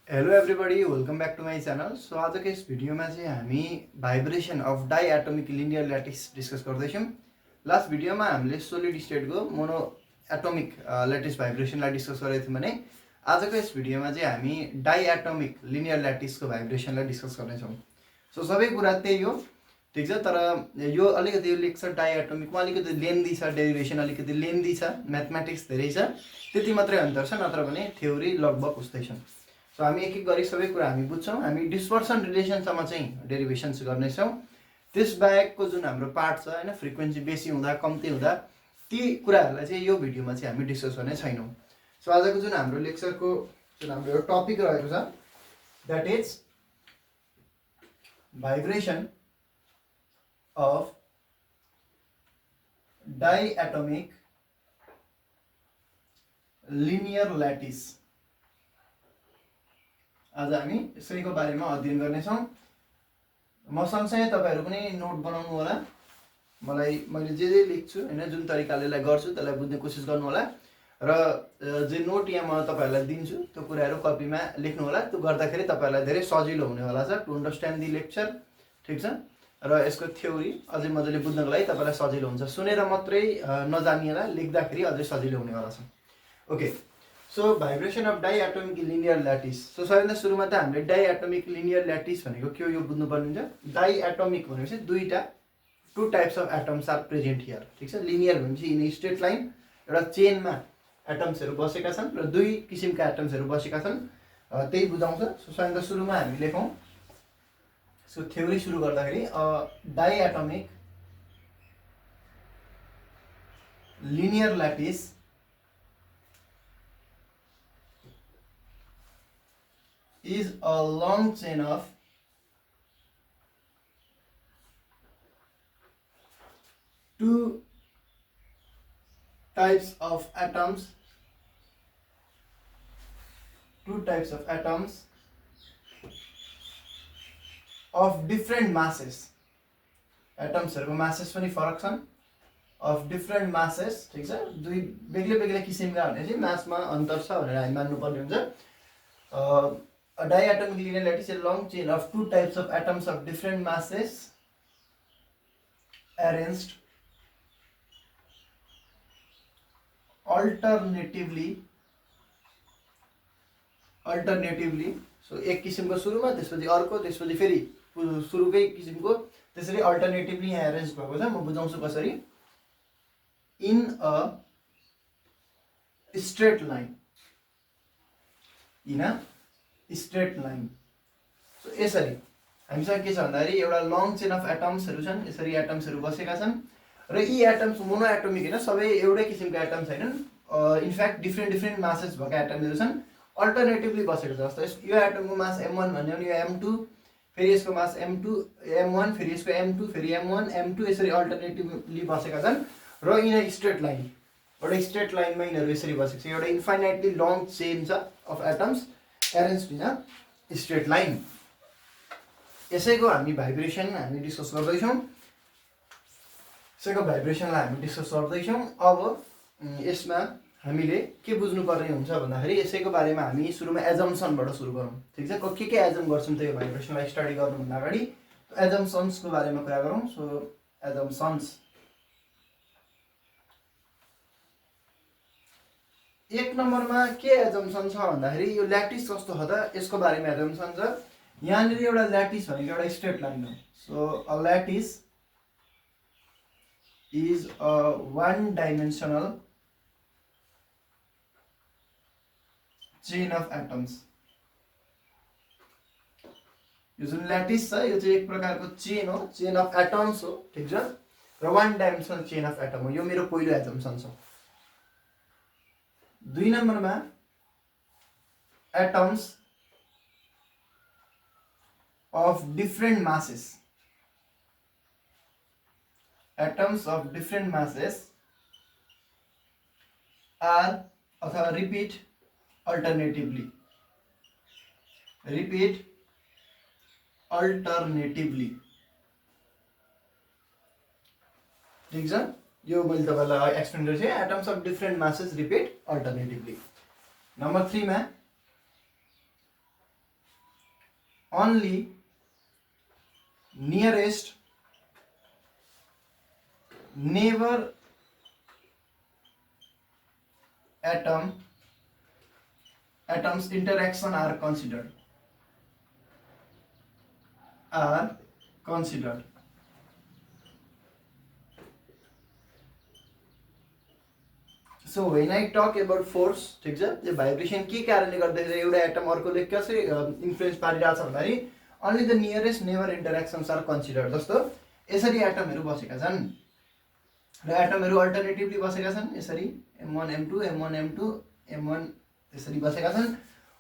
Hello everybody welcome back to my channel. So आजको यस भिडियोमा चाहिँ हामी vibration of diatomic linear lattice discuss गर्दैछौँ। लास्ट भिडियोमा हामीले सोलिड स्टेटको मोनो एटोमिक ल्याटिस भाइब्रेसनलाई डिस्कस गरेको थियौँ भने आजको यस भिडियोमा चाहिँ हामी डाइएटोमिक लिनियर ल्याटिसको भाइब्रेसनलाई डिस्कस गर्नेछौँ। सो सबै कुरा त्यही हो, ठिक छ। तर यो अलिकति यो लेक्चर डाइएटोमिकमा अलिकति लेन्दी छ, डेरिभेसन अलिकति लेन्दी छ, म्याथमेटिक्स धेरै छ, त्यति मात्रै अन्तर छ, नत्र भने थ्योरी लगभग उस्तै छन्। सो हामी एक एक गरी सबै कुरा हामी बुझ्छौँ। हामी डिस्पर्सन रिलेसनसम्म चाहिँ डेरिभेसन्स गर्नेछौँ। त्यसबाहेकको जुन हाम्रो पार्ट छ होइन, फ्रिक्वेन्सी बेसी हुँदा कम्ती हुँदा ती कुराहरूलाई चाहिँ यो भिडियोमा चाहिँ हामी डिस्कस गर्ने छैनौँ। सो आजको जुन हाम्रो लेक्चरको जुन हाम्रो टपिक रहेको छ that is vibration of diatomic linear lattice. आज हामी यसैको बारेमा अध्ययन गर्नेछौँ। म सँगसँगै तपाईँहरू पनि नोट बनाउनु होला। मैले जे लेख्छु होइन, जुन तरिकाले यसलाई गर्छु त्यसलाई बुझ्ने कोसिस गर्नु होला र जे नोट यहाँ म तपाईँहरूलाई दिन्छु त्यो कुराहरू कपीमा लेख्नु होला। त्यो गर्दाखेरि तपाईँहरूलाई धेरै सजिलो हुनेवाला छ टु अन्डरस्ट्यान्ड दि लेक्चर, ठिक छ। र यसको थ्योरी अझै मजाले बुझ्नको लागि तपाईँलाई सजिलो हुन्छ। सुनेर मात्रै नजानिएला, लेख्दाखेरि अझै सजिलो हुनेवाला छ। Okay, so vibration of diatomic linear lattice. So सबैभन्दा सुरुमा त हामीले डाइएटोमिक लिनियर ल्याटिस भनेको के हो यो बुझ्नुपर्ने हुन्छ। डाइएटोमिक भनेपछि दुईवटा two types of atoms are present here, ठिक छ। लिनियर भनेपछि इन स्ट्रेट लाइन एउटा चेनमा एटम्सहरू बसेका छन् र दुई किसिमका एटम्सहरू बसेका छन्, त्यही बुझाउँछ। सो सबैभन्दा सुरुमा हामी लेखौँ। सो थ्योरी सुरु गर्दाखेरि diatomic linear lattice is a long chain of two types of atoms of different masses. एटम्सहरूको मासेस पनि फरक छन्, अफ डिफ्रेन्ट मासेस, ठिक छ। दुई बेग्लै बेग्लै किसिमका भनेपछि मासमा अन्तर छ भनेर हामी मान्नुपर्ने हुन्छ। A diatomic linear lattice is a long chain of two types of atoms of different masses arranged alternatively. So एक किसिमको सुरुमा, त्यसपछि अर्को, त्यसपछि फेरि सुरुकै किसिमको, त्यसरी अल्टरनेटिभली यहाँ एरेन्ज भएको छ। म बुझाउँछु कसरी। In a straight line, straight line. So यसरी हामीसँग के छ भन्दाखेरि एउटा लङ चेन अफ एटम्सहरू छन्, यसरी एटम्सहरू बसेका छन् र यी एटम्स मोनो एटोमिक होइन, सबै एउटै किसिमका एटम्स छैनन्। इनफ्याक्ट डिफ्रेन्ट मासेस भएका एटम्सहरू छन्, अल्टरनेटिभली बसेको छ। जस्तो यो एटमको मास m1 भन्यो भने यो m2, फेरि यसको मास m2 m1, फेरि यसको m2, फेरि m1 m2, यसरी अल्टरनेटिभली बसेका छन् र इन स्ट्रेट लाइन, एउटा स्ट्रेट लाइनमा यिनीहरू यसरी बसेको छ। एउटा इन्फाइनाइटली लङ चेन छ of atoms arrange in straight line. यसैको हामी भाइब्रेसन हामी डिस्कस गर्दैछौँ। यसैको भाइब्रेसनलाई हामी डिस्कस गर्दैछौँ। अब यसमा हामीले के बुझ्नुपर्ने हुन्छ भन्दाखेरि यसैको बारेमा हामी सुरुमा एजम्सनबाट सुरु गरौँ, ठिक छ। के एजम गर्छौँ त्यो भाइब्रेसनलाई स्टडी गर्नुभन्दा अगाडि एजम्सन्सको बारेमा कुरा गरौँ। सो एजम्सन्स, एक नम्बरमा के एजम्सन छ भन्दाखेरि यो ल्याटिस कस्तो छ त यसको बारेमा एजम्सन छ। यहाँनिर एउटा ल्याटिस भनेको एउटा स्ट्रेट लाइन हो। So a lattice is a one dimensional chain of atoms. यो जुन ल्याटिस छ यो चाहिँ एक प्रकारको चेन हो, चेन अफ एटम्स हो, ठिक छ, र one dimensional chain of atom हो। यो मेरो पहिलो एजम्सन छ। दुई नम्बरमा atoms of different masses, atoms of different masses are, अथवा रिपिट अल्टरनेटिभली, ठिक छ। यो मैले तपाईँलाई एक्सप्लेन गरेको छु। Atoms of different masses repeat alternatively. Number 3 मा only nearest neighbor atoms interaction are considered. So when I talk about force, ठीक छ, यो भाइब्रेसन के कारणले गर्दाखेरि एउटा एटम अर्कोले कसरी इन्फ्लुएन्स पारिरहेछ भन्दाखेरि only the nearest neighbor interactions are considered. जस्तो यसरी एटमहरू बसेका छन् र एटमहरू अल्टरनेटिभली बसेका छन्, यसरी m1 m2 m1 m2 m1 यसरी बसेका छन्।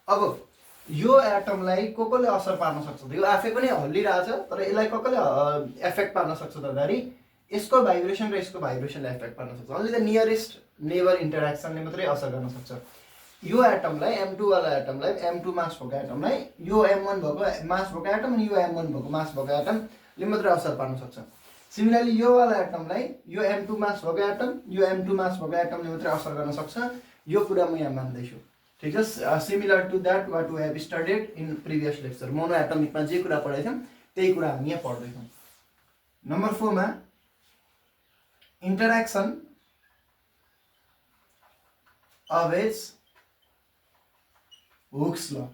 अब यो एटमलाई कसले असर पार्न सक्छ त? यो आफै पनि हल्लिरहेछ, तर यसलाई कसले एफेक्ट पार्न सक्छ त भन्दाखेरि यसको भाइब्रेसन र यसको भाइब्रेसनले एफेक्ट पार्न सक्छ। ओन्ली द नियरेस्ट नेबर इन्टरेक्सनले मात्रै असर गर्न सक्छ। यो एटमलाई m2 वाला एटमलाई m2 मास भएको एटमलाई यो m1 भएको मास भएको एटम अनि यो m1 भएको मास भएको एटमले मात्रै असर पार्न सक्छ। सिमिलरली यो वाला एटमलाई यो m2 मास भएको एटम यो m2 मास भएको एटमले मात्रै असर गर्न सक्छ। यो कुरा म यहाँ मान्दैछु, ठीक छ। Similar to that what we have studied in previous lecture. मोनो एटमिकमा जे कुरा पढाइछौँ त्यही कुरा हामी यहाँ पढ्दैछौँ। नम्बर 4 मा interaction obeys Hooke's law.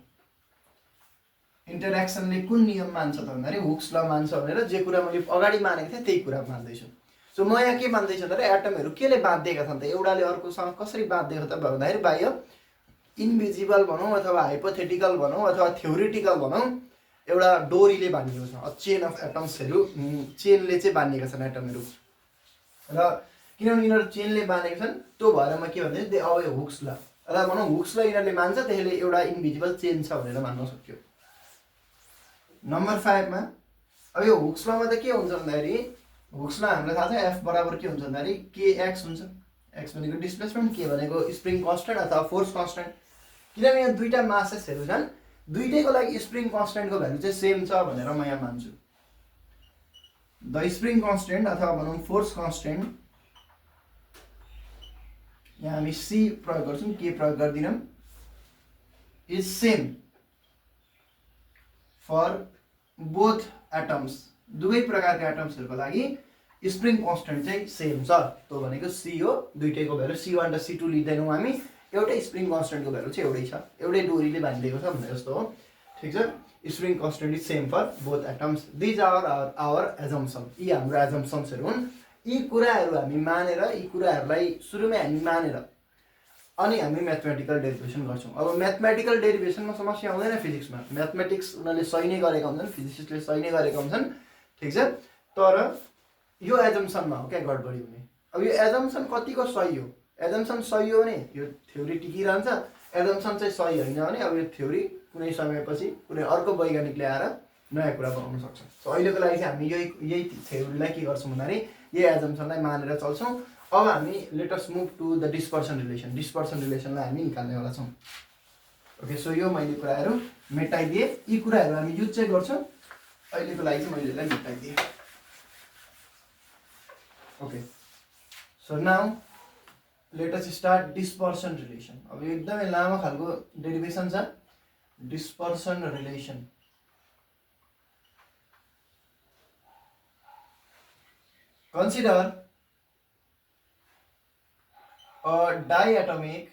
इन्टरेक्सनले कुन नियम मान्छ त भन्दाखेरि हुक्स ल मान्छ भनेर जे कुरा मैले अगाडि मानेको थिएँ त्यही कुरा मान्दैछु। सो म यहाँ के मान्दैछु भन्दाखेरि एटमहरू केले बाँधिएका छन् त, एउटाले अर्कोसँग कसरी बाँधिएको त भन्दाखेरि बाह्य इन्भिजिबल भनौँ अथवा हाइपोथेटिकल भनौँ अथवा थ्योरिटिकल भनौँ, एउटा डोरीले बाँधिएको छ। चेन अफ एटम्सहरू चेनले चाहिँ बाँधिएका छन् एटमहरू र किनभने यिनीहरू चेनले बाँधेको छन् त्यो भएर म के भन्दैछु दे अवे हुक्स ल र भनौँ हुक्स ल यिनीहरूले मान्छ, त्यसले एउटा इन्भिजिबल चेन छ भनेर मान्न सक्यो। नम्बर 5 मा अब यो हुक्स लमा त के हुन्छ भन्दाखेरि हुक्स ल हामीलाई थाहा छ एफ बराबर के हुन्छ भन्दाखेरि kx हुन्छ। एक्स भनेको डिस्प्लेसमेन्ट, के भनेको स्प्रिङ कन्स्टेन्ट अथवा फोर्स कन्स्टेन्ट। किनभने यहाँ दुईटा मासेसहरू छन्, दुईटैको लागि स्प्रिङ कन्स्टेन्टको भ्यालु चाहिँ सेम छ भनेर म यहाँ मान्छु। द स्प्रिङ कन्स्टेन्ट अथवा भनौँ फोर्स कन्स्टेन्ट, यहाँ हामी सी प्रयोग गर्छौँ, के प्रयोग गर्दैनौँ, is same for both atoms. दुवै प्रकारका एटम्सहरूको लागि स्प्रिङ कन्स्टेन्ट चाहिँ सेम छ। त्यो भनेको सी हो, दुईटैको भ्यालु C1 र C2 लिँदैनौँ हामी, एउटै स्प्रिङ कन्स्टेन्टको भ्यालु चाहिँ एउटै छ, एउटै डोरीले बाँधिएको छ भने जस्तो हो, ठिक छ। Spring constant is same for both atoms. These our our assumption, यी हाम्रो एजम्सन्सहरू हुन्। यी कुराहरू हामी मानेर, यी कुराहरूलाई सुरुमै हामी मानेर अनि हामी म्याथमेटिकल डेरिभेसन गर्छौँ। अब म्याथमेटिकल डेरिभेसनमा समस्या हुँदैन फिजिक्समा, म्याथमेटिक्स उनीहरूले सही नै गरेका हुन्छन्, फिजिसिस्टले सही नै गरेका हुन्छन्, ठिक छ। तर यो एजम्सनमा हो क्या गडबडी हुने। अब यो एजम्सन कतिको सही हो, एजम्सन सही हो भने यो थ्योरी टिकिरहन्छ, एजम्सन चाहिँ सही होइन भने अब यो थ्योरी कुनै समयपछि कुनै अर्को वैज्ञानिकले आएर नयाँ कुरा बनाउन सक्छ। सो अहिलेको लागि चाहिँ हामी यही थ्योरीलाई के गर्छौँ भन्दाखेरि यही एजम्सनलाई मानेर चल्छौँ। अब हामी let us move to the dispersion relation. Dispersion रिलेसनलाई हामी निकाल्नेवाला छौँ। ओके, सो यो मैले कुराहरू मेटाइदिएँ, यी कुराहरू हामी युज चाहिँ गर्छौँ, अहिलेको लागि चाहिँ मैले यसलाई मेटाइदिएँ। Okay, so now let us start dispersion relation. अब यो एकदमै लामो खालको डेरिभेसन छ, dispersion relation. Consider a diatomic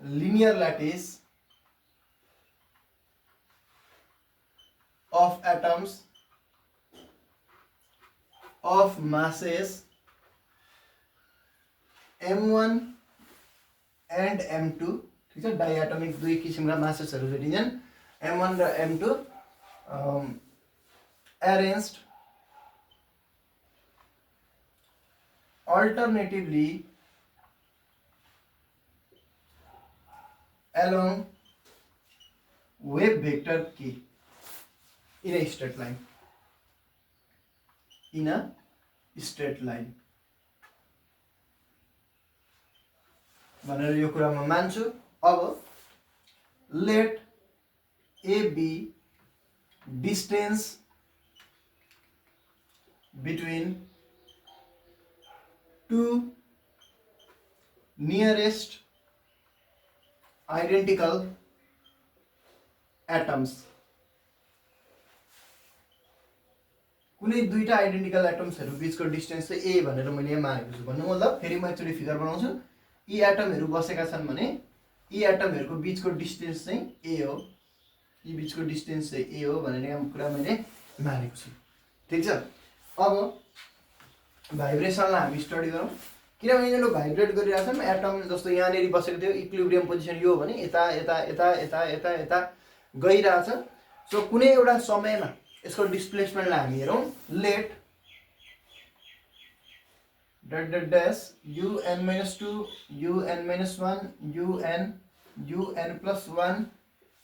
linear lattice of atoms of masses m1 and m2, ठीक छ। डाइएटोमिक दुई किसिमका मासेसहरू भेटिन्छन्, m1 र m2, arranged alternatively along wave vector k in a straight line. In a straight line भनेर यो कुरा म मान्छु। अब let a be distance between two nearest identical atoms, कुनै दुईटा आइडेन्टिकल एटम्सहरु बीचको डिस्टेन्स चाहिँ ए भनेर मैले यहाँ मानेको छु। भन्नु मतलब फेरि म एकचोटि फिगर बनाउँछु। यी एटमहरु बसेका छन् भने यी एटमहरुको बीचको डिस्टेन्स चाहिँ ए हो, यी बीचको डिस्टेन्स चाहिँ ए हो भनेर यहाँ कुरा मैले मानेको छु। ठीक छ। अब भाइब्रेसनलाई हामी स्टडी गरौँ। किनभने यिनीहरू भाइब्रेट गरिरहेछन्, एटम जस्तो यहाँनेरि बसेको थियो, इक्विलिब्रियम पोजिसन यो हो भने यता यता यता यता यता यता गइरहेछ। सो कुनै एउटा समयमा यसको डिस्प्लेसमेन्टलाई हामी हेरौँ। Let dot dot dash un minus 2 un minus 1 un plus 1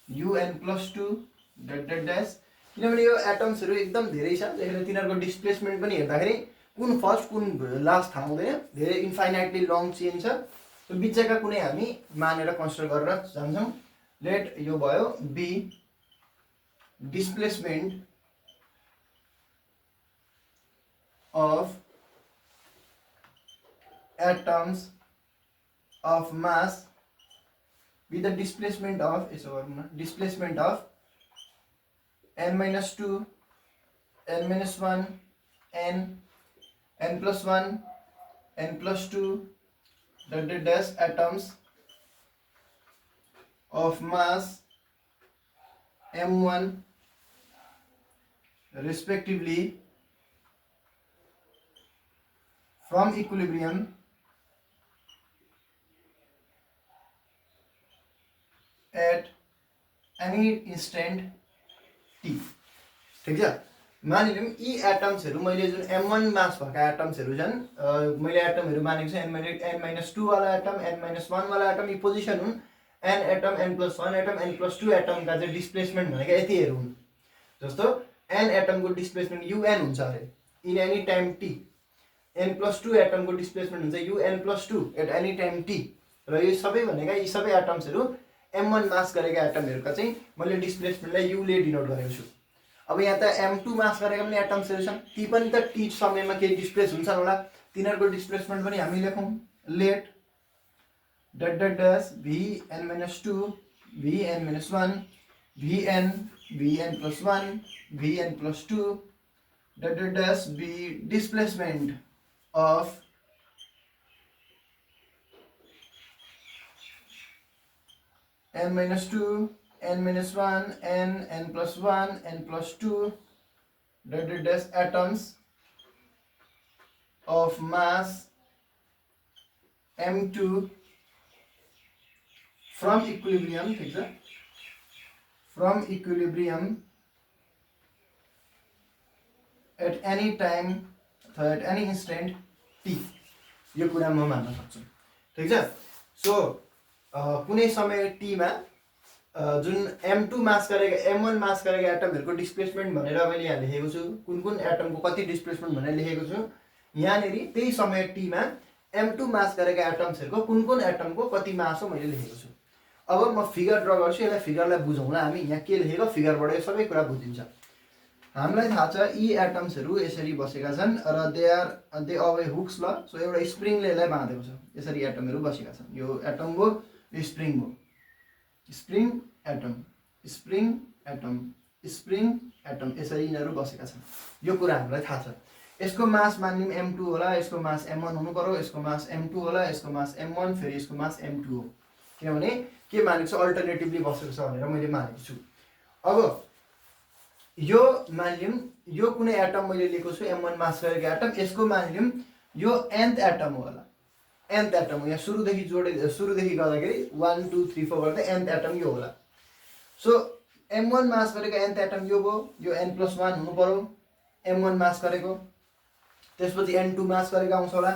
un plus 2 dot dot dash. किनभने यो एटम्सहरु एकदम धेरै छ, त्यसैले तिनीहरूको डिस्प्लेसमेन्ट पनि हेर्दाखेरि कुन फर्स्ट कुन लास्ट थाहा हुँदैन, धेरै इन्फाइनाइटली लङ चेन छ। त्यो बिचका कुनै हामी मानेर कन्सिडर गरेर जान्छौँ। लेट यो भयो be displacement of atoms of mass with the displacement of n minus 2 n minus 1 n plus 1 n plus 2 dot dot dash atoms of mass m1 respectively from equilibrium at any instant t। ठीक छ। मानिलिउँ यी एटम्सहरु मैले जुन m1 मास भएका एटम्सहरु छन्, मैले एटमहरु मानेको छु n-2 वाला एटम, n-1 वाला एटम, यी पोजिसन हुन्। n atom, n+1 atom, n+2 atom का चाहिँ डिस्प्लेसमेन्ट भनेको यतिहरु हुन्। जस्तो n एटम को डिस्प्लेसमेन्ट un हुन्छ अरे in any time t, n+2 atom को डिस्प्लेसमेन्ट हुन्छ un+2 at any time t। र यो सबै भनेका यी सबै एटम्सहरु m1 मास गरेका एटमहरुका चाहिँ मैले डिस्प्लेसमेन्टलाई u ले डिनोट गरेको छु। अब यहाँ त m2 मास गरेका पनि एटम्सहरु छन्, ती पनि त t समयमा केही डिस्प्लेस हुन्छन् होला, तिनीहरुको डिस्प्लेसमेन्ट पनि हामी लेखौं। Let dot dot dash vn-2 vn-1 vn+1 vn+2 dot dot dash be displacement of n-2 n-1 n+1 n+2 dot dot dash atoms of mass m2 from equilibrium। ठीक छ। from equilibrium at any time अथवा at any instant t। यो कुरा म मान्न सक्छु। ठीक छ। सो कुनै समय t मा जुन m2 मास गरेका m1 मास गरेका एटमहरुको डिस्प्लेसमेन्ट भनेर मैले यहाँ लेखेको छु, कुन कुन एटमको कति डिस्प्लेसमेन्ट भनेर लेखेको छु। यहाँनेरि त्यही समय t मा m2 मास गरेका एटम्सहरुको कुन कुन एटमको कति मास हो मैले लेखेको छु। अब म फिगर ड्रा गर्छु, यसलाई फिगरलाई बुझौँला हामी। यहाँ के लेखेको फिगरबाट यो सबै कुरा बुझिन्छ। हामीलाई थाहा छ यी एटम्सहरु यसरी बसेका छन् र दे अवे हुक्स ल। सो एउटा स्प्रिङले यसलाई बाँधेको छ, यसरी एटमहरु बसेका छन्। यो एटम हो, यो स्प्रिङ हो। Spring atom spring atom spring atom यसरी यिनीहरु बसेका छन्। यो कुरा हामीलाई थाहा छ। यसको मास मानिलिउँ m2 होला, यसको मास m1 हुनु पर्यो, यसको मास m2 होला, यसको मास m1 फेरि यसको मास m2 हो। किनभने के मानेको छ, अल्टरनेटिभली बसेको छ भनेर मैले मानेको छु। अब यो मानिलिउँ यो कुनै एटम मैले लिएको छु m1 मास गरेको एटम, यसको मानिलिउँ यो nth एटम हो होला, nth एटम हो। यहाँ सुरुदेखि गर्दाखेरि 1 2 3 4 गर्दै nth एटम यो होला। सो m1 मास गरेको nth एटम यो भयो, यो n+1 हुनु पर्यो m1 मास गरेको। त्यसपछि n2 मास गरेको आउँछ होला।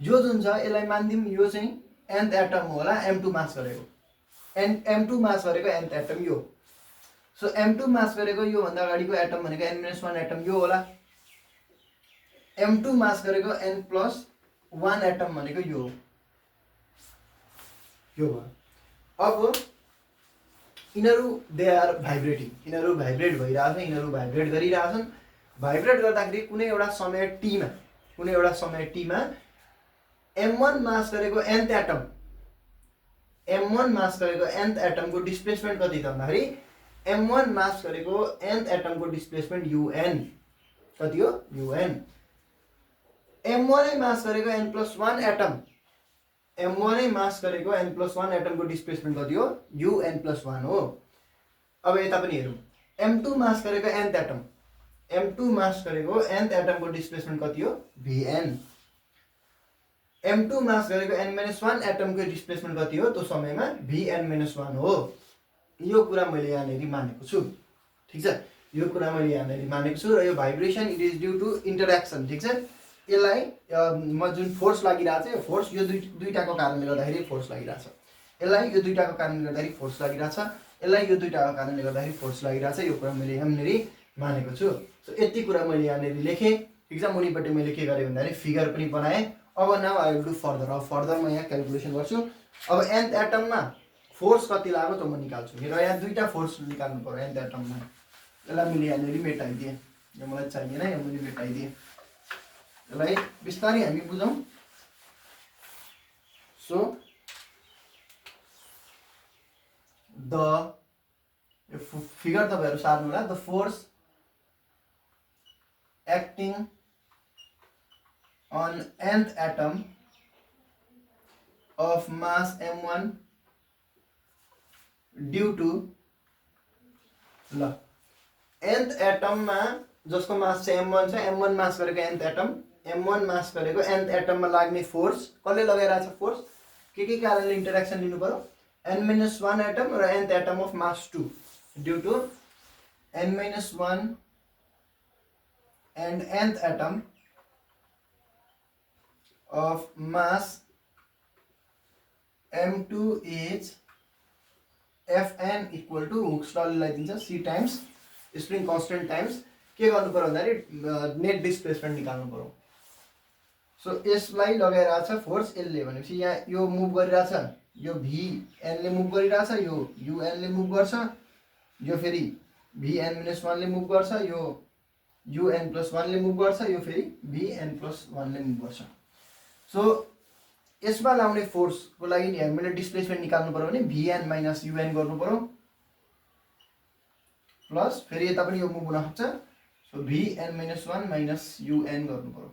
यो जुन छ यसलाई मान्दिम यो चाहिँ nth एटम होला, m2 मास गरेको। m2 मास गरेको nth एटम यो। सो m2 मास गरेको यो भन्दा अगाडिको एटम भनेको n-1 एटम यो होला। m2 मास गरेको n+1 एटम भनेको यो हो। यो भयो। अब यिनीहरु दे आर भाइब्रेटिङ, यिनीहरु भाइब्रेट भइरहेछ, यिनीहरु भाइब्रेट गरिरहेछन्। भाइब्रेट गर्दाखेरि कुनै एउटा समय t मा m1 मास गरेको nth एटम m1 मास गरेको nth एटम को डिस्प्लेसमेन्ट कति त भन्दाखेरि m1 मास गरेको nth एटमको डिस्प्लेसमेन्ट un कति हो un m1 नै मास गरेको n+1 एटम m1 नै मास गरेको n+1 एटमको डिस्प्लेसमेन्ट कति हो un+1 हो। अब यता पनि हेरौँ m2 मास गरेको nth एटम m2 मास गरेको nth एटमको डिस्प्लेसमेन्ट कति हो vn m2 मास गरेको n-1 एटमको डिस्प्लेसमेन्ट कति हो त्यो समयमा vn-1 हो। यो कुरा मैले यहाँनेरि मानेको छु ठीक छ यो कुरा मैले यहाँनेरि मानेको छु र यो vibration it is due to interaction ठीक छ। यसलाई म जुन फोर्स लागिरहेछ यो फोर्स यो दुईटाको कारणले गर्दाखेरि फोर्स लागिरहेछ यसलाई यो दुईटाको कारणले गर्दाखेरि फोर्स लागिरहेछ यसलाई यो दुईटाको कारणले गर्दाखेरि फोर्स लागिरहेछ यो कुरा मैले यहाँनेरि मानेको छु। सो यति कुरा मैले यहाँनेरि लेखेँ ठीक छ। मुनिपट्टि मैले के गरेँ भन्दाखेरि फिगर पनि बनाएँ। अब now I will do further अब फर्दर म यहाँ क्यालकुलेसन गर्छु। अब nth एटममा फोर्स कति लाग्यो त म निकाल्छु र यहाँ दुईटा फोर्स निकाल्नु पर्यो nth एटममा यसलाई मैले यहाँनेरि मेटाइदिएँ यो मलाई चाहिएन यो मैले मेटाइदिएँ यसलाई बिस्तारै हामी बुझौँ। सो द फिगर तपाईहरु सार्नु होला the force acting on nth atom of mass m1 due to ल nth एटम मा जसको मास चाहिँ m1 छ m1 मास गरेको nth एटम m1 मास गरेको nth एटम मा लाग्ने फोर्स कसले लगाइराछ फोर्स के कारणले इन्टरेक्सन लिनु पर्यो n-1 एटम र nth atom of mass 2 due to n-1 and nth atom of mass m2 is Fn equal to Hooke's law लाई दिन्छ c times spring constant times के गर्नु पर्यो भन्दाखेरि नेट डिस्प्लेसमेन्ट निकाल्नु पर्यो। सो यसलाई लगाइरहेछ फोर्स यसले भनेपछि यहाँ यो मुभ गरिरहेछ यो vn ले मुभ गरिरहेछ यो un ले मुभ गर्छ यो फेरि vn-1 ले मुभ गर्छ यो un+1 ले मुभ गर्छ यो फेरि vn+1 ले मुभ गर्छ। सो यसमा लाउने फोर्स को लागि नि हामीले डिस्प्लेसमेन्ट निकाल्नु पर्यो भने vn माइनस un गर्नु पर्यो प्लस फेरि यता पनि यो मुभ हुन सक्छ सो vn-1 माइनस un गर्नु पर्यो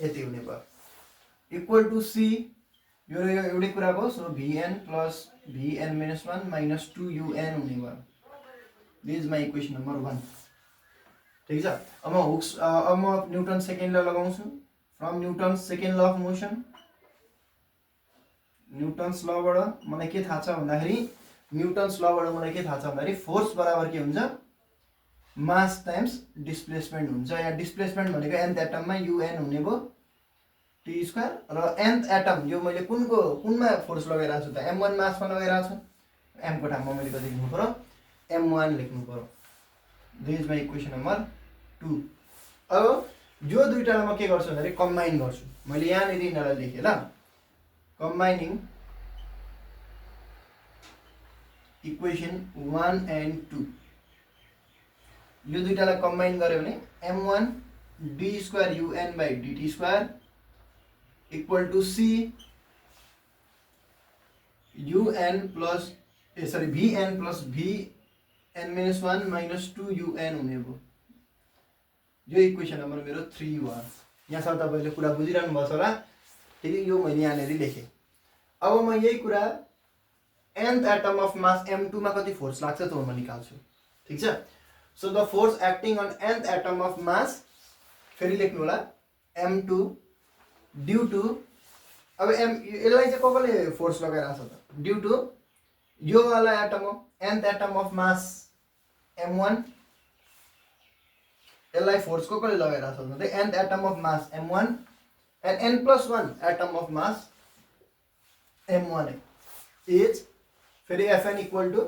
यति हुने भयो इक्वल टु c यो एउटै कुरा भयो। So vn plus vn-1 minus 2un हुने भयो। This is my equation number 1 ठीक छ। अब म न्युटन सेकेन्ड ल लगाउँछु from Newton's second law of motion Newton's लबाट मलाई के थाहा छ भन्दाखेरि न्युटन्स लबाट मलाई के थाहा छ भन्दाखेरि फोर्स बराबर के हुन्छ मास टाइम्स डिस्प्लेसमेन्ट हुन्छ। यहाँ डिस्प्लेसमेन्ट भनेको nth एटममा un हुने भयो t स्क्वायर र nth एटम यो मैले कुनमा फोर्स लगाइरहेको छु त m1 मासमा लगाइरहेको छु m को ठाउँमा मैले कति लेख्नु पर्यो m1 लेख्नु पर्यो। This is my equation number 2। अब यो दुईटालाई म के गर्छु भन्दाखेरि कम्बाइन गर्छु मैले यहाँनिर यिनीहरूलाई लेखेँ ल combining equation 1 and 2 यो दुईटालाई कम्बाइन गर्यो भने m1 d square un by dt square equal to c un plus vn plus vn-1 minus 2un हुने भयो। यो इक्वेसन नम्बर मेरो 3 हो। यहाँसम्म तपाईले कुरा बुझिरहनु भएको छ होला ठीक है। यो मैले यहाँनेरि लेखेँ। अब म यही कुरा nth atom of mass m2 मा कति फोर्स लाग्छ त म निकाल्छु ठीक छ। So the force acting on nth atom of mass फेरि लेख्नु होला m2 ड्यू टु अब यसलाई चाहिँ कसले फोर्स लगाइरहेछ त ड्यू टु यो वाला एटम हो nth atom of mass m1 यसलाई फोर्स कसले लगाइरहेछ भन्दा nth atom of mass m1 and n+1 atom of mass m1 is फेरि Fn equal to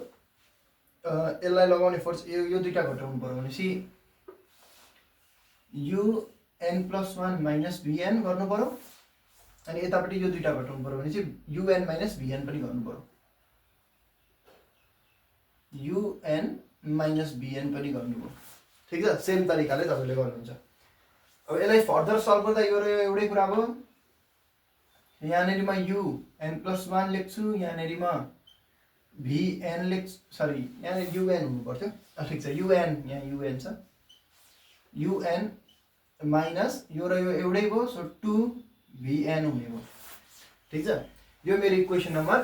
यसलाई लगाउने फोर्स यो दुईटा घटाउनु पर्यो भनेपछि un+1 माइनस vn गर्नु पर्यो अनि यतापट्टि यो दुईटा घटाउनु पर्यो भनेपछि un माइनस vn पनि गर्नु पर्यो un माइनस vn पनि गर्नु पर्यो ठीक छ। सेम तरिकाले तपाईले गर्नुहुन्छ। अब यसलाई फर्दर सल्भ गर्दा यो एउटै कुरा भयो। यहाँनेरि म un+1 लेख्छु यहाँनेरि म VN लेख सरी यहाँ UN हुनु पर्थ्यो ठिक छ UN यहाँ UN छ UN माइनस यो र यो एउटै भयो सो 2VN हुने भयो ठीक छ यो मेरो इक्वेसन नम्बर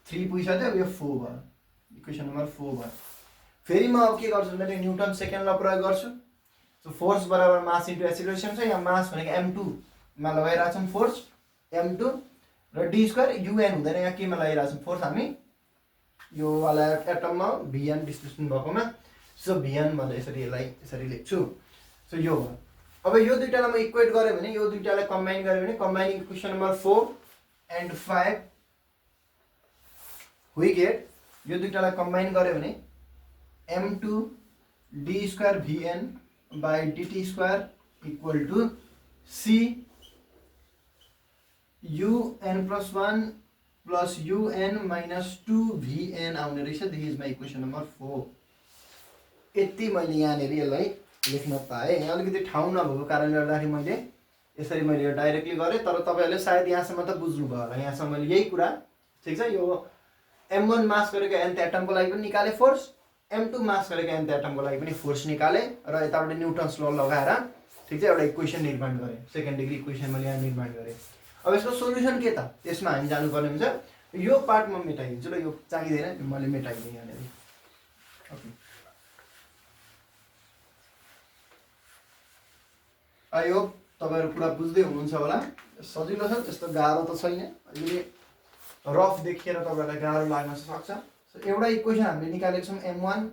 3 पुगिसक्यो यो 4 भयो इक्वेसन नम्बर 4 भयो फेरि म अब के गर्छु भने न्युटन सेकेन्ड ल प्रयोग गर्छु सो फोर्स बराबर मास इन्टु एक्सिलरेसन छ यहाँ मास भनेको m2 मा लगाइरहेको छौँ फोर्स m2 र d स्क्वायर UN हुँदैन यहाँ केमा लगाइरहेको छौँ फोर्स हामी यो वाला एटममा VN डिस्प्लेसमेन्ट भएकोमा सो VN भनेर यसरी यसलाई यसरी लेख्छु सो यो हो अब यो दुईटालाई म इक्वेट गरे भने यो दुईटालाई कम्बाइन गरे भने combining equation number 4 and 5 we get यो दुईटालाई कम्बाइन गरे भने m2 d square VN by dt square equal to c UN plus 1 plus UN minus 2VN आउने रहेछ this is my equation number 4 यति मैले यहाँनिर यसलाई लेख्न पाएँ यहाँ अलिकति ठाउँ नभएको कारणले गर्दाखेरि मैले यसरी मैले यो डाइरेक्टली गरेँ तर तपाईँहरूले सायद यहाँसम्म त बुझ्नुभयो होला यहाँसम्म मैले यही कुरा ठिक छ यो m1 मास गरेको nth एटमको लागि पनि निकाले फोर्स m2 मास गरेको nth एटमको लागि पनि फोर्स निकाले र यताबाट न्युटन्स ल लगाएर ठिक छ एउटा इक्वेसन निर्माण गरेँ सेकेन्ड डिग्री इक्वेसन मैले यहाँ निर्माण गरेँ अब यसको सोल्युसन के त त्यसमा हामी जानुपर्ने हुन्छ यो पार्ट म मेटाइदिन्छु र यो चाहिँदैन मैले मेटाइदिएँ यहाँनिर ओके आई होप तपाईँहरू कुरा बुझ्दै हुनुहुन्छ होला सजिलो छ त्यस्तो गाह्रो त छैन अहिले रफ देखिएर तपाईँहरूलाई गाह्रो लाग्न सक्छ सो एउटा इक्वेसन हामीले निकालेको छौँ m1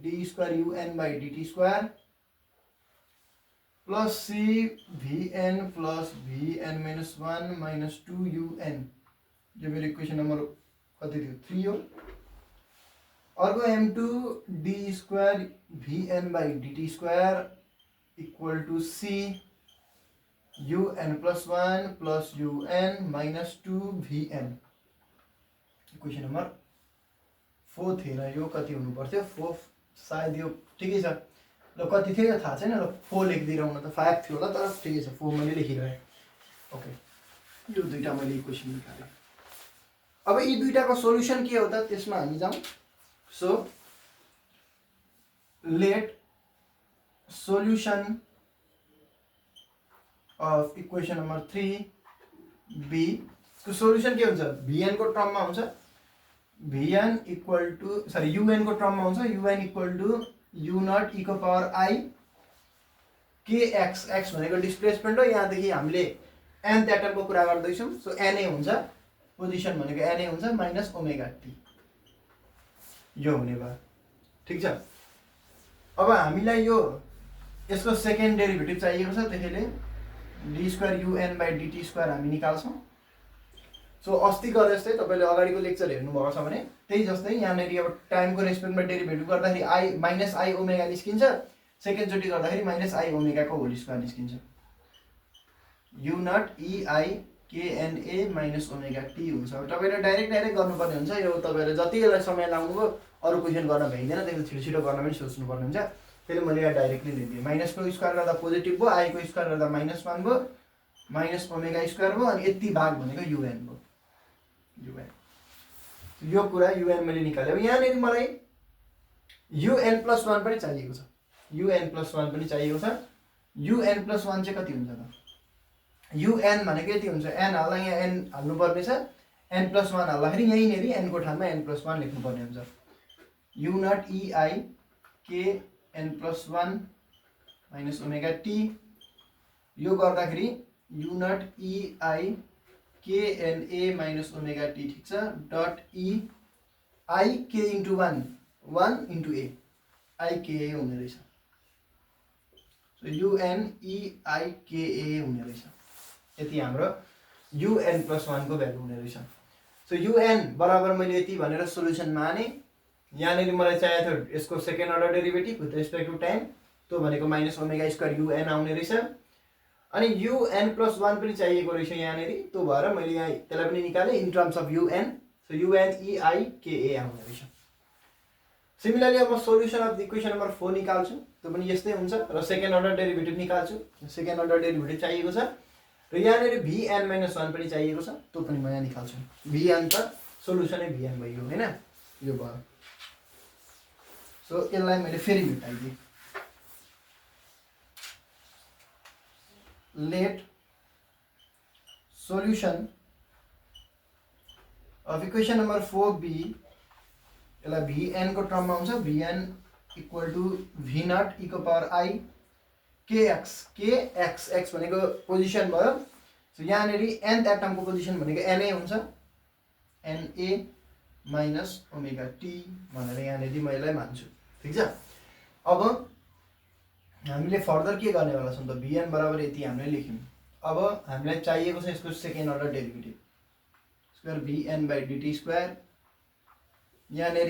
d square UN by dt square plus c VN plus VN minus 1 minus 2UN यो मेरो इक्वेसन नम्बर कति थियो 3 हो अर्को m2 d square VN by dt square equal to c UN plus 1 plus UN minus 2VN equation number 4 थिएन यो कति हुनु पर्थ्यो 4 सायद यो ठिकै छ ल कति थियो थाहा छैन ल 4 लेखिदिरौँ न त 5 थियो होला तर ठिकै छ 4 मैले लेखिरहेँ ओके यो दुईटा मैले इक्वेसन निकालेँ अब यी दुईटाको सोल्युसन के हो त त्यसमा हामी जाउँ so let solution of equation number 3 be यसको सोल्युसन के हुन्छ VN को टर्ममा हुन्छ VN इक्वल टु सरी UN को टर्ममा हुन्छ UN equal to U naught e को पावर I kx x भनेको डिस्प्लेसमेन्ट हो यहाँदेखि हामीले nth एटमको कुरा गर्दैछौँ सो Na हुन्छ पोजिसन भनेको Na हुन्छ माइनस ओमेगा टी यो हुने भयो ठिक छ अब हामीलाई यो यसको सेकेन्ड डेरिभेटिभ चाहिएको छ त्यसैले d square UN by dt square हामी निकाल्छौँ सो अस्ति गरे जस्तै तपाईँले अगाडिको लेक्चर हेर्नुभएको छ भने त्यही जस्तै यहाँनिर अब टाइमको रेस्पेक्टमा डेरिभेटिभ गर्दाखेरि I माइनस I ओमेगा निस्किन्छ सेकेन्डचोटि गर्दाखेरि माइनस I ओमेगाको होल स्क्वायर निस्किन्छ U naught EI KNA minus omega t हुन्छ अब तपाईँले डाइरेक्ट गर्नुपर्ने हुन्छ यो तपाईँले जति यसलाई समय लाग्नुभयो अरू क्वेसन गर्न भ्याइँदैन त्यसले छिटो गर्न पनि सोच्नुपर्ने हुन्छ त्यसले मैले यहाँ डाइरेक्टली लिदिएँ माइनसको स्क्वायर गर्दा पोजिटिभ भयो I को स्क्वायर गर्दा माइनस 1 भयो माइनस ओमेगा स्क्वायर भयो अनि यति भाग भनेको UN भयो यो कुरा UN मैले निकालेँ अब यहाँनिर मलाई UN plus 1 पनि चाहिएको छ UN plus 1 पनि चाहिएको छ UN plus 1 चाहिँ कति हुन्छ त UN भनेको यति हुन्छ n हाल्दा यहाँ n हाल्नुपर्ने छ n plus 1 हाल्दाखेरि यहीँनिर n को ठाउँमा n plus 1 लेख्नुपर्ने हुन्छ U naught EI KN plus 1 minus omega t यो गर्दाखेरि U naught EI KNA minus omega t ठिक छ dot I K into 1 into A IKA हुने रहेछ सो UN EI KA हुने रहेछ यति हाम्रो UN plus 1 को भ्यालु हुने रहेछ सो UN बराबर मैले यति भनेर सोल्युसन माने यहाँनिर मलाई चाहिएको थियो यसको second order derivative with respect to time त्यो भनेको माइनस ओमेगा स्क्वायर UN आउने रहेछ अनि UN plus 1 पनि चाहिएको रहेछ यहाँनिर त्यो भएर मैले यहाँ त्यसलाई पनि निकालेँ in terms of UN so UN EI KA आउने रहेछ सिमिलरली अब म solution of the equation number 4 निकाल्छु त्यो पनि यस्तै हुन्छ र सेकेन्ड अर्डर डेरिभेटिभ निकाल्छु सेकेन्ड अर्डर डेरिभेटिभ चाहिएको छ र यहाँनिर VN - 1 पनि चाहिएको छ त्यो पनि म यहाँ निकाल्छु VN त सोल्युसनै VN भयो हैन यो भयो। सो यसलाई मैले फेरि मेटाइदिएँ। Let solution of equation number 4 B, यसलाई भीएन को टर्ममा हुन्छ, VN equal to V naught E को power I KX, KX X भनेको पोजिसन भयो। सो यहाँनिर nth एटमको पोजिसन भनेको एनए हुन्छ, एनए माइनस ओमेगा टी भनेर यहाँनिर म यसलाई मान्छु। ठिक छ। अब हामीले फर्दर के गर्नेवाला छौँ त, भीएन बराबर यति हामीले लेख्यौँ। अब हामीलाई चाहिएको छ यसको second order derivative, square VN by DT square. यहाँनिर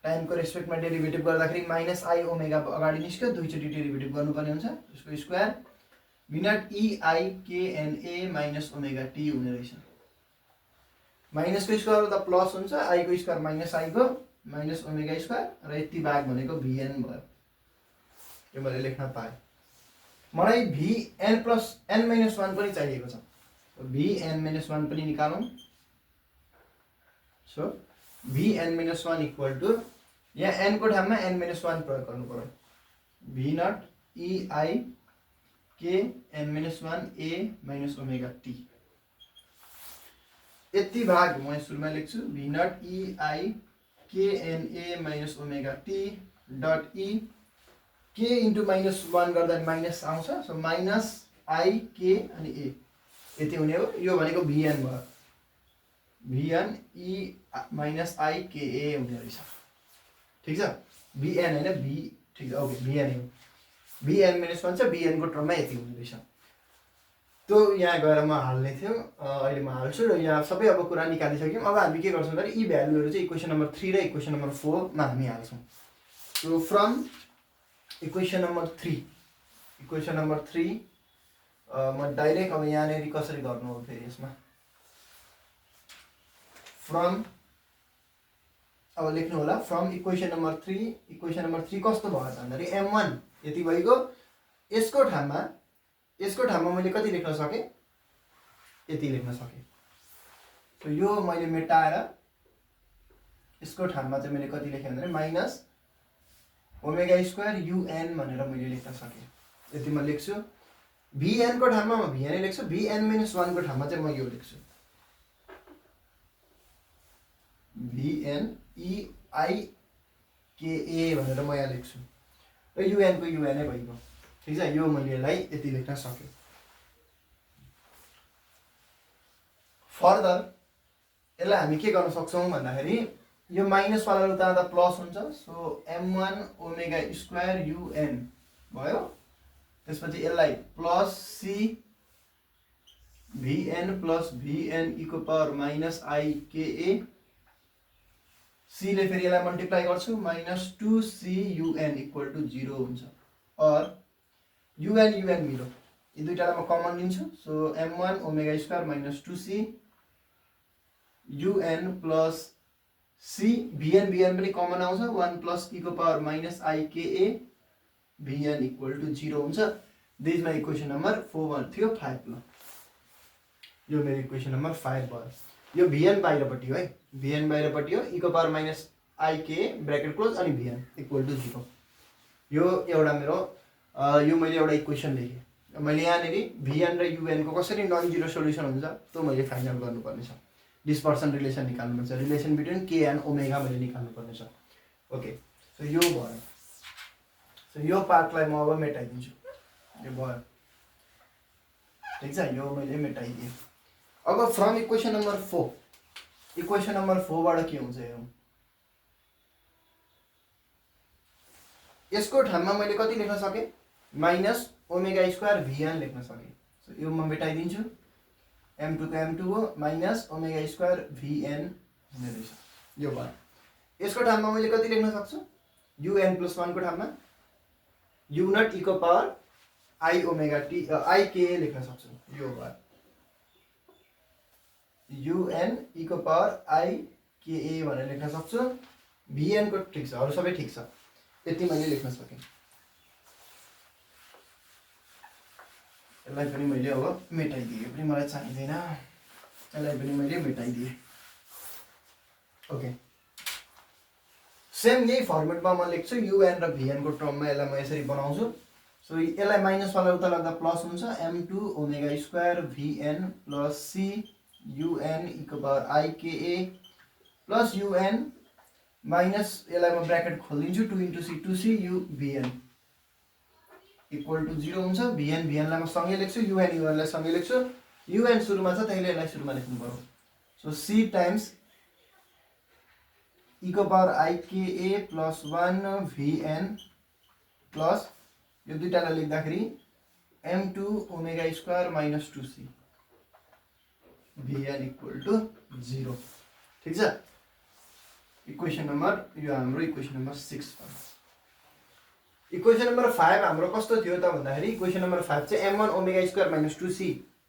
टाइमको रेस्पेक्टमा डेरिभेटिभ गर्दाखेरि माइनस आई ओमेगा अगाडि निस्क्यो, दुईचोटि डेरिभेटिभ गर्नुपर्ने हुन्छ, यसको square V naught E I KNA minus omega T हुने रहेछ। माइनसको स्क्वायर त प्लस हुन्छ, आईको स्क्वायर माइनस आईको माइनस ओमेगा स्क्वायर र यति भाग भनेको भीएन भयो। यो मैले लेख्न पाएँ। मलाई भीएन प्लस एन माइनस 1 पनि चाहिएको छ, भीएन माइनस 1 पनि निकालौँ। सो भीएन माइनस 1 इक्वल टू, यहाँ एन को ठाउँमा एन माइनस 1 प्रयोग गर्नु पर्यो, V naught E I K N minus 1 A minus omega T. यति भाग म सुरुमा लेख्छु, V naught E I K N A minus omega T dot E, K into minus 1 गर्दा माइनस आउँछ, सो माइनस आई के अनि ए यति हुने हो। यो भनेको भीएन भयो, भीएन ई माइनस आई के ए हुने रहेछ। ठिक छ, भीएन होइन भी, ठिक छ, ओके भीएन हो, भीएन माइनस 1 छ, भीएन को टर्ममा यति हुने रहेछ। त्यो यहाँ गएर म हाल्ने थियो, अहिले म हाल्छु र यहाँ सबै अब कुरा निकालिसक्यौँ। अब हामी के गर्छौँ भने यी भ्यालुहरू चाहिँ इक्वेसन नम्बर 3 र इक्वेसन नम्बर 4 मा हामी हाल्छौँ। So from equation number 3, equation number 3 म डाइरेक्ट अब यहाँनिर कसरी गर्नु हो फेरि यसमा, फ्रम अब लेख्नु होला, from equation number 3, equation number 3 कस्तो भयो भन्दाखेरि m1 यति भइगयो। यसको ठाउँमा मैले कति लेख्न सकेँ, यति लेख्न सकेँ। सो यो मैले मेटाएर यसको ठाउँमा चाहिँ मैले कति लेखेँ भने माइनस ओमेगा स्क्वायर युएन भनेर मैले लेख्न सकेँ, यति म लेख्छु। भीएन को ठाउँमा म भीएन लेख्छु, भीएन माइनस 1 को ठाउँमा चाहिँ म यो लेख्छु, भीएन ई आई के ए भनेर म यहाँ लेख्छु र युएन को युएनै भइगयो। ठिक छ, यो मैले यसलाई यति लेख्न सकेँ। फर्दर यसलाई हामी के गर्न सक्छौँ भन्दाखेरि यो माइनस वाला उता त प्लस हुन्छ, so m1 omega square UAN भयो। त्यसपछि यसलाई प्लस सी भीएन प्लस भीएन ई को पावर माइनस आई के ए, सी ले फेरि यसलाई मल्टिप्लाई गर्छु, minus 2c UAN equal to 0 हुन्छ। और युएन युएन मिलो, यी दुईटालाई म कमन लिन्छु, so m1 omega square minus 2c UN plus C, VN VN पनि कमन आउँछ, 1 प्लस ई को पावर माइनस आई के ए, भीएन इक्वल टू 0 हुन्छ। दिसमा इक्वेसन नम्बर 4 थियो 5 ल, यो मेरो इक्वेसन नम्बर 5 भयो। यो भीएन बाहिरपट्टि हो है, भीएन बाहिरपट्टि हो, ई को पावर माइनस आई के ब्रैकेट क्लोज अनि भीएन इक्वल टू 0। यो एउटा मेरो यो मैले एउटा इक्वेसन लेखेँ। मैले यहाँनिर भीएन र युएन को कसरी नन जिरो सोल्युसन हुन्छ त्यो मैले फाइनल गर्नुपर्ने छ। डिस्पर्सन रिलेसन निकाल्नुपर्छ, रिलेसन बिट्विन के एन्ड ओमेगा मैले निकाल्नुपर्ने छ। ओके, सो यो भयो। सो यो पार्टलाई म अब मेटाइदिन्छु, यो भयो। ठिक छ, यो मैले मेटाइदिएँ। अब from equation number 4, equation number 4 बाट के हुन्छ हेरौँ। यसको ठाउँमा मैले कति लेख्न सकेँ, माइनस ओमेगा स्क्वायर भीएन लेख्न सकेँ। सो यो म मेटाइदिन्छु, m2 को m2 हो, माइनस ओमेगा स्क्वायर भीएन हुने रहेछ, यो भयो। यसको ठाउँमा मैले कति लेख्न सक्छु, un प्लस 1 को ठाउँमा u नट ई को power I omega T I के लेख्न सक्छु, यो भयो। un ई को पावर आई के ए भनेर लेख्न सक्छु। भीएन को ठिक छ, अरू सबै ठिक छ, यति मैले लेख्न सकेँ। यसलाई पनि मैले अब मेटाइदिएँ, पनि मलाई चाहिँदैन, यसलाई पनि मैले मेटाइदिएँ। ओके, सेम यही फर्मेटमा म लेख्छु युएन र भिएन को टर्ममा यसलाई म यसरी बनाउँछु। सो यसलाई माइनस वाला उता लाग्दा प्लस हुन्छ m2 omega square VN plus C UN e को power IKA plus UN minus यसलाई म ब्र्याकेट खोलिदिन्छु 2 into c 2c u VN equal to 0 हुन्छ। भिएन भिएनलाई म सँगै लेख्छु, युएन युएनलाई सँगै लेख्छु। युएन सुरुमा छ त्यसले यसलाई सुरुमा लेख्नु पर्यो। सो सी टाइम्स e को power IKA plus 1 VN plus यो दुईटालाई लेख्दाखेरि m2 omega square minus 2c VN equal to 0। ठिक छ। इक्वेसन नम्बर यो हाम्रो इक्वेसन नम्बर 6 भयो। इक्वेसन नम्बर 5 हाम्रो कस्तो थियो त भन्दाखेरि इक्वेसन नम्बर 5 चाहिँ m1 omega square minus 2c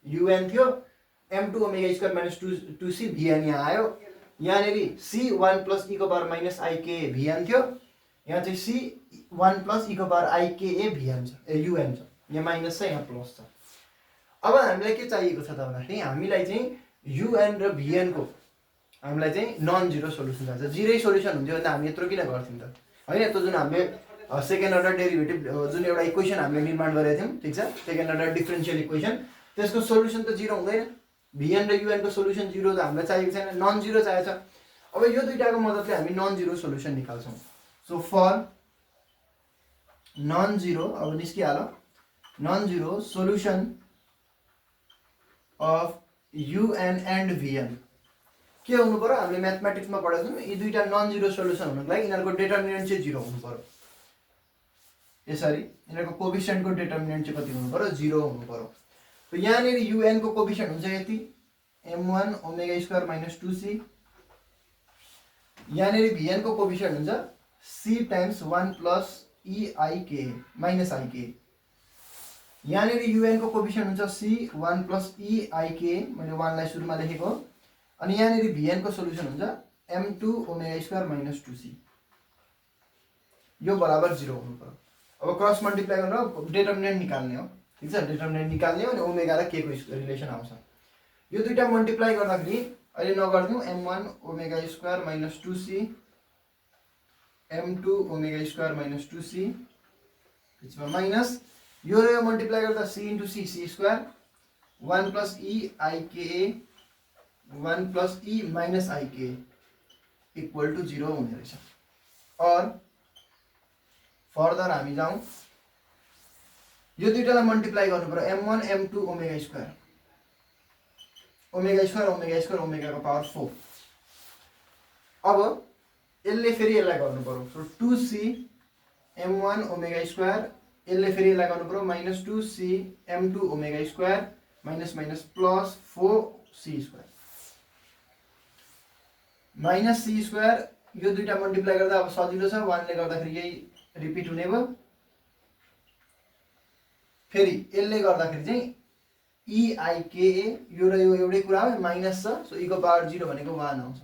un थियो, m2 omega square minus 2c भिएन यहाँ आयो। यहाँनिर c1 प्लस e को पावर माइनस IKA भिएन थियो, यहाँ चाहिँ c1 प्लस e को पावर IKA भिएन छ un छ। यहाँ माइनस छ यहाँ प्लस छ। अब हामीलाई के चाहिएको छ त भन्दाखेरि हामीलाई चाहिँ un र vn को हामीलाई चाहिँ नन जिरो सोल्युसन चाहिन्छ। जिरै सोल्युसन हुन्थ्यो भने हामी यत्रो किन गर्थ्यौँ त हैन। यत्रो जुन हामीले सेकेन्ड अर्डर डेरिभेटिभ जुन एउटा इक्वेसन हामीले निर्माण गरेका थियौँ, ठिक छ, सेकेन्ड अर्डर डिफरेन्शियल इक्वेसन, त्यसको सोल्युसन त जिरो हुँदैन। भिएन र युएन को सोल्युसन जिरो त हामीलाई चाहिएको छैन, नन जिरो चाहिएको छ। अब यो दुईटाको मद्दतले हामी नन जिरो सोल्युसन निकाल्छौँ। सो फर नन जिरो, अब निस्किहाल्यो, non zero solution of UN and VN के हुनु पर्यो? हामीले म्याथमेटिक्समा पढेको छौँ यी दुईटा नन जिरो सोल्युसन हुनको लागि यिनीहरूको डिटर्मिनेन्ट चाहिँ जिरो हुनु पर्यो। यसरी यिनीहरूको कोफिसिएन्टको डिटर्मिनेन्ट चाहिँ कति हुनु पर्यो? 0 हुनु पर्यो। तो यहाँनिर युएन को कोफिसिएन्ट हुन्छ यति m1 omega square minus 2c, यहाँनिर भिएन को कोफिसिएन्ट हुन्छ c times 1 plus EIK minus IK, यहाँनिर युएन को कोफिसिएन्ट हुन्छ c 1 प्लस EIK, मैले 1 लाई सुरुमा लेखेको, अनि यहाँनिर भिएन को सोल्युसन हुन्छ m2 omega square minus 2c, यो बराबर 0 हुनु पर्यो। अब क्रस मल्टिप्लाई गरेर डिटर्मिनेन्ट निकाल्ने हो, ठीक छ। डिटर्मिनेन्ट निकाल्ने हो अनि ओमेगा र के को रिलेसन आउँछ। यो दुईटा मल्टिप्लाई गर्दाखेरि अहिले नगर्दिउँ m1 omega square minus 2c m2 omega square minus 2c बिचमा माइनस यो र यो मल्टिप्लाई गर्दा c into c c square 1 plus EIKA 1 plus E minus IKA equal to 0 हुने रहेछ। और फर्दर हामी जाउँ, यो दुईटालाई मल्टिप्लाई गर्नु पर्यो m1 m2 omega square omega square omega square omega को पावर 4। अब यसले फेरि यसलाई गर्नु पर्यो। So 2c m1 omega square, यसले फेरि यसलाई गर्नु पर्यो minus 2c m2 omega square minus minus plus 4c square minus c square. यो दुईटा मल्टिप्लाई गर्दा अब सजिलो छ, 1 ले गर्दाखेरि यही रिपिट हुने भयो। फेरि यसले गर्दाखेरि चाहिँ EIKA, यो र यो एउटै कुरा हो, माइनस छ, सो e को पावर 0 भनेको 1 आउँछ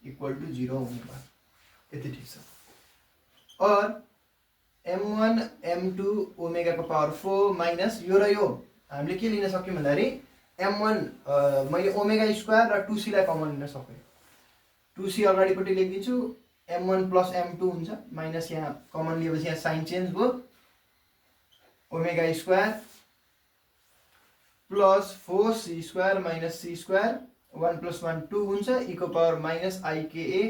इक्वल टु 0 हुने भयो। यति ठिक छ। और m1 m2 ओमेगा को पावर 4 माइनस यो र यो हामीले के लिन सक्यौँ भन्दाखेरि m1 मैले ओमेगा स्क्वायर र 2c लाई कमन लिन सकेँ। 2c अगाडिपट्टि लेखिदिन्छु, m1 प्लस m2 हुन्छ, माइनस यहाँ कमन लिएपछि यहाँ साइन चेन्ज भयो, omega square plus 4c square minus c square 1 plus 1 2 हुन्छ, e को power minus IKA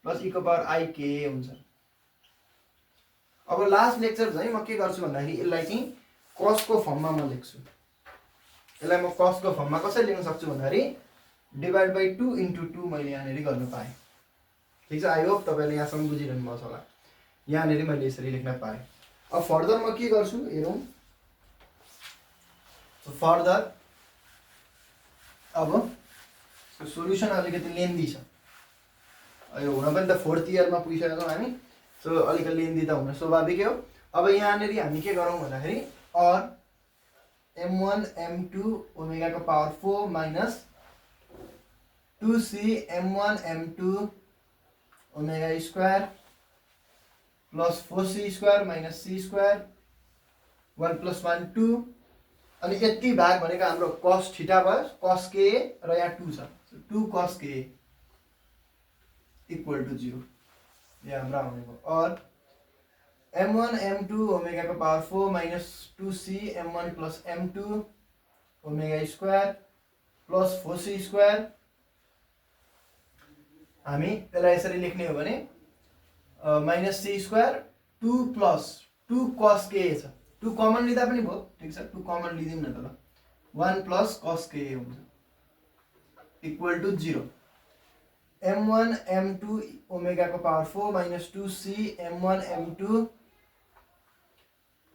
plus e को पावर IKA हुन्छ। अब लास्ट लेक्चर चाहिँ म के गर्छु भन्दाखेरि यसलाई चाहिँ कस को फर्ममा म लेख्छु। यसलाई म कस को फर्ममा कसरी लेख्न सक्छु भन्दाखेरि डिभाइड बाइ 2 इन्टु 2 मैले यहाँनिर गर्न पाएँ। ठिक छ। आई होप तपाईँले यहाँसम्म बुझिरहनु भएको छ होला। यहाँनिर मैले यसरी लेख्न पाएँ। अब फर्दर म के गर्छु हेरौँ। फर्दर अब सोल्युसन अलिकति लेन्दी छ, यो हुन पनि त 4th इयरमा पुगिसकेको छौँ हामी, सो अलिकति लेन्दी त हुन स्वाभाविकै हो। अब यहाँनिर हामी के गरौँ भन्दाखेरि और m1 m2 ओमेगा को power 4 minus 2c m1 m2 omega square plus 4c square minus c square 1 plus 1 2, अनि यति भाग भनेको हाम्रो cos थीटा भयो, cos k र यहाँ 2 छ, 2 cos k इक्वल टू 0 यो हाम्रो आउने भयो। और m1 m2 ओमेगा को power 4 minus 2c m1 plus m2 omega square plus 4c square हामी यसलाई यसरी लेख्ने हो भने minus c square 2 plus 2 cos k छ 2 कमन लिँदा पनि भयो ठीक छ 2 कमन लिदिउँ न त ल 1 प्लस cos k हुन्छ equal to 0 m1 m2 omega को power 4 minus 2c m1 m2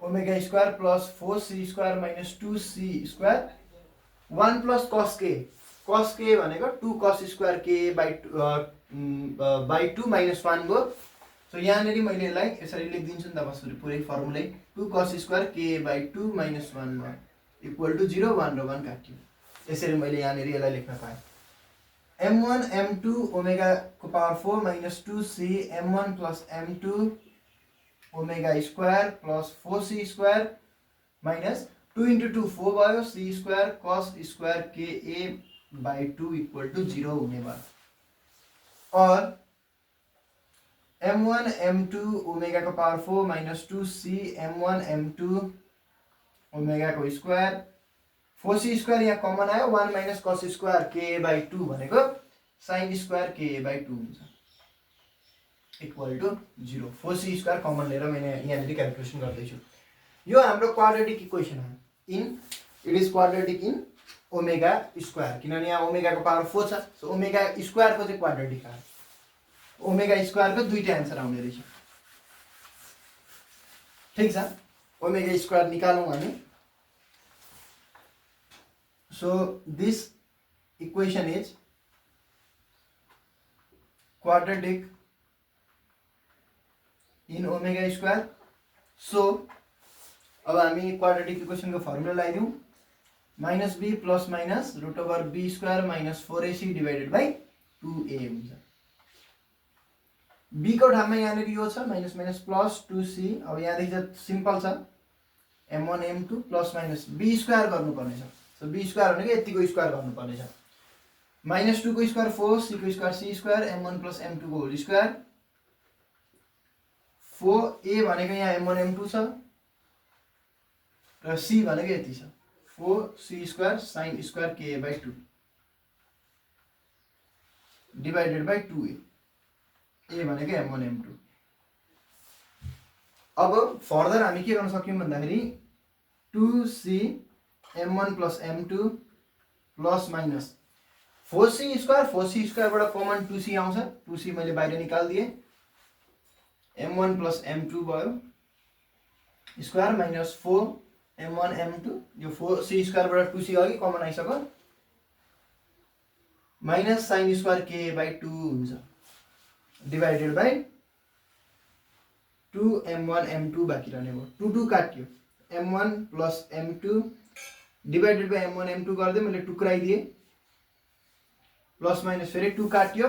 omega square plus 4c square minus 2c square 1 plus cos k भनेको 2 cos square k by 2 minus 1 भयो। सो यहाँनिर मैले यसलाई यसरी लेखिदिन्छु नि त बस पुरै फर्मुलै 2 cos square k by 2 minus 1 भयो इक्वल टू 0 1 र 1 काट्यो। यसरी मैले यहाँनिर यसलाई लेख्न पाएँ m1 m2 ओमेगा को power 4 minus 2c m1 plus m2 omega square plus 4c square minus 2 into 2 4 भयो c square cos square ka by 2 equal to 0 हुने भयो। और m1 m2 ओमेगा को power 4 minus 2c m1 m2 omega को square 4c square यहाँ common आयो 1 minus cos square ka by 2 भनेको sin square ka by 2 हुन्छ equal to 0 4c square common लिएर मैले यहाँनिर क्याल्कुलेसन गर्दैछु। यो हाम्रो क्वाड्रेटिक इक्वेसन हो in it is quadratic in omega square किनभने यहाँ ओमेगा को पावर 4 छ सो ओमेगा स्क्वायर को चाहिँ क्वाड्रेटिक आयो ओमेगा स्क्वायर को दुईटा आन्सर आउने रहेछ ठीक छ। ओमेगा स्क्वायर निकालौँ हामी so this equation is quadratic in omega square. So अब हामी क्वाड्रेटिक इक्वेसन को फर्मुला लगाइदिउँ minus B plus minus root over B square minus 4ac divided by 2a हुन्छ। बी को ठाउँमा यहाँनिर यो छ माइनस माइनस प्लस 2c अब यहाँदेखि चाहिँ सिम्पल छ m1 m2 plus minus be square गर्नुपर्ने छ सो बी स्क्वायर भनेको यतिको स्क्वायर गर्नुपर्ने छ माइनस 2 को स्क्वायर 4 c को square c square m1 plus m2 को होल स्क्वायर 4a भनेको यहाँ m1 m2 छ र c भनेको यति छ 4c square sin square ka by 2 divided by 2a a भनेको m1 m2। अब फर्दर हामी के गर्न सक्यौं भन्दाखेरि 2c m1 plus m2 plus minus 4c स्क्वायरबाट कमन 2c आउँछ 2c मैले बाहिर निकाल्दिए m1 प्लस m2 भयो स्क्वायर माइनस 4 m1 m2 यो 4c स्क्वायरबाट 2c अघि कमन आइसक्यो minus sin square ka by 2 हुन्छ डिवाइडेड बाई 2 m1 m2 बाँकी रहने भयो 2 2 काट्यो m1 plus m2 divided by m1 m2 गर्दै मैले टुक्राइदिए प्लस माइनस फेरि 2 काट्यो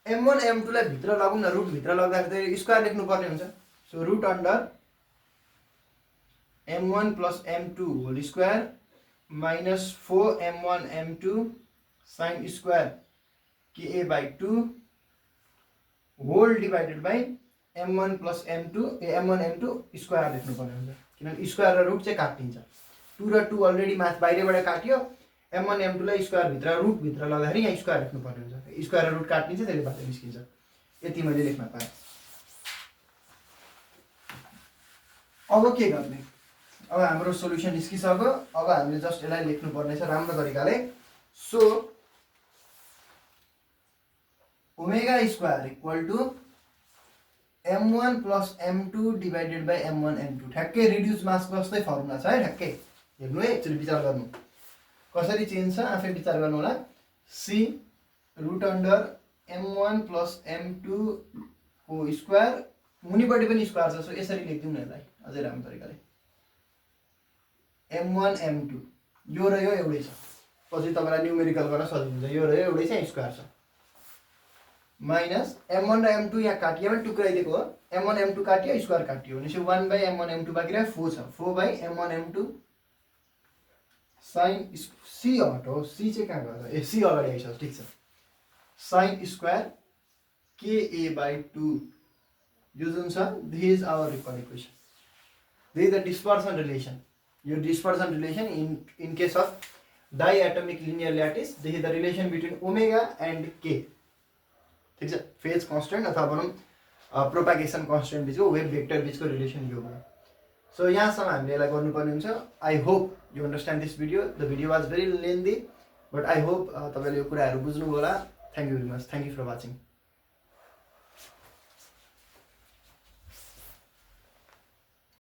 m1 m2 लाई भित्र लगाउँ न रुट भित्र लाग्दाखेरि स्क्वायर लेख्नु पर्ने हुन्छ so root under m1 plus m2 whole square minus 4 m1 m2 sin square ka by 2 whole divided by m1 plus m2 m1 m2 square लेख्नु पर्ने हुन्छ किनभने स्क्वायर र रुट चाहिँ काटिन्छ 2 र 2 अलरेडी माथ बाहिरबाट काट्यो m1 m2 लाई स्क्वायर भित्र रुट भित्र लगाउँदाखेरि यहाँ स्क्वायर लेख्नु पर्ने हुन्छ स्क्वायर र रुट काटिन्छ त्यसले बाहिर निस्किन्छ यति मैले लेख्न पाएँ। अब के गर्ने अब हाम्रो सोलुसन निस्किसक्यो अब हामीले जस्ट यसलाई लेख्नु पर्ने छ राम्रो तरिकाले so omega square equal to m1 plus m2 divided by m1 m2 ठ्याक्कै रिड्युस मास जस्तै फर्मुला छ है ठ्याक्कै हेर्नु है एकचोटि विचार गर्नु कसरी चेन्ज छ आफै विचार गर्नु होला c root under m1 plus m2 को स्क्वायर मुनिपट्टि पनि स्क्वायर छ सो यसरी लेख्दिउँ न यसलाई अझै राम्रो तरिकाले m1 m2 यो र यो एउटै छ पछि तपाईलाई न्युमेरिकल गर्न सजिलो हुन्छ यो र यो एउटै छ स्क्वायर छ माइनस m1 र m2 यहाँ काटियो भने टुक्राइदिएको हो m1 m2 काटियो स्क्वायर काटियो भनेपछि 1 बाई m1 m2 बाँकी रह्यो 4 छ 4 by m1 m2 sin c हटो c चाहिँ कहाँ गयो ए c अगाडि आइसक्यो ठीक छ sin स्क्वायर KA/2 यो जुन छ this is our record equation. This is the dispersion relation. यो dispersion relation in case of diatomic linear lattice this is the relation between omega and K. ठिक छ. फेज कन्स्टेन्ट अथवा भनौँ propagation constant बिचको wave vector बिचको relation यो भयो. So यहाँसम्म हामीले यसलाई गर्नुपर्ने हुन्छ. I hope you understand this video. The video was very lengthy but I hope तपाईँले यो कुराहरू बुझ्नुभयो होला. Thank you very much. Thank you for watching.